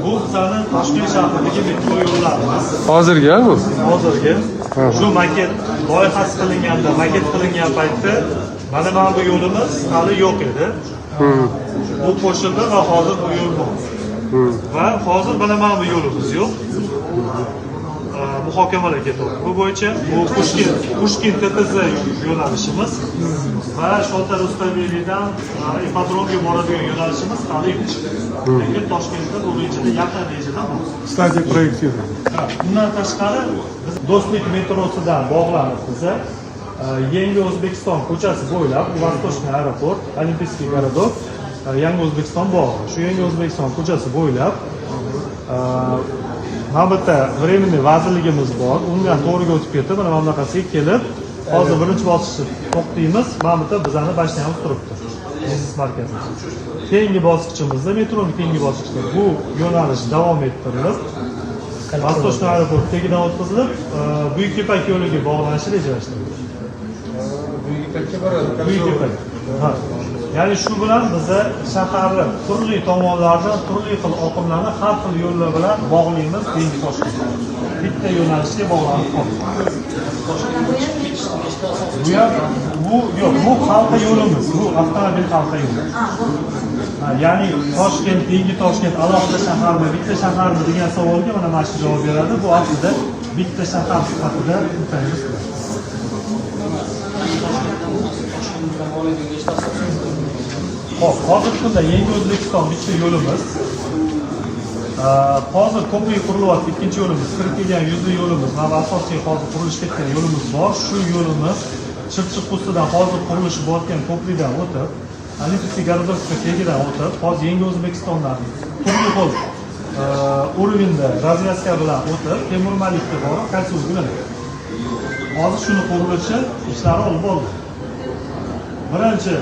Bu bizani Toshkent shahridagi metro yo'llarimiz. Hozirgi bu? Hozirgi. Shu maket loyihasi qilinganda, maket qilingan paytda mana bu yo'limiz hali yo'q edi. Bu qo'shildi va hozir bu yo'l bor. Va hozir mana bu yo'limiz yo'q. Muhokamalar ketyapti. Bu bo'yicha bu Pushkin TTZ yo'nalishimiz va Shota Rustavelidan ipodromga boradigan yo'nalishimiz hali yo'q. Lekin Toshkentda bu bo'yicha yaqin rejada bor. Stadiya proyektiga. Bundan tashqari biz Do'stlik metrosidan bog'lanib biza Yangi O'zbekiston ko'chasi bo'ylab Vostochniy aeroport, Olimpiskiy garodok, Yangi O'zbekiston bog'i. Shu Yangi O'zbekiston ko'chasi bo'ylab mana bu yerda временный vazirligimiz bor. Undan to'g'riga o'tib ketib, mana bunaqasiga kelib, hozir birinchi bosqichni to'xtaymiz. Mana bu yerda bizani bashnamiz turibdi. Biznes markazimiz. Keyingi bosqichimizda metroning keyingi bosqichida bu yo'nalish davom ettirilib, Vostochniy aeroport tagidan o'tkazilib, Buyuk Ipak yo'liga bog'lanishi rejalashtirilgan. Buyuk Ipak. Ha. Ya'ni shu bilan biza shaharni turli tomonlardan turli xil oqimlarni har xil yo'llar bilan bog'laymiz keyingi Toshkentga. Bitta yo'nalishga bog'lanib qoldi. Bu yo'q, bu halqa yo'limiz, bu avtomobil halqa yo'li. Ya'ni Toshkent, keyingi Toshkent alohida shaharmi, bitta shaharmi degan savolga mana shu javob beradi. Bu aslida bitta shahar sifatida o'taymiz. Hop, hozirgi kunda Yangi O'zbekiston bitta yo'limiz. Hozir ko'prik qurilyapti, ikkinchi yo'limiz, kirib kelgan yuzli yo'limiz, mana asosiy hozir qurilish ketgan yo'limiz bor. Shu yo'limiz Chirchiq ustidan hozir qurilishi bo'layotgan ko'prikdan o'tib, Olimpiskiy garodokka tagidan o'tib, hozir Yangi O'zbekistondan turli xil уровеньda razvedka bilan o'tib, Temurmalikka borib, qaysi bilan. Hozir shuni qurilishi ishlari olib bo'ldi. Birinchi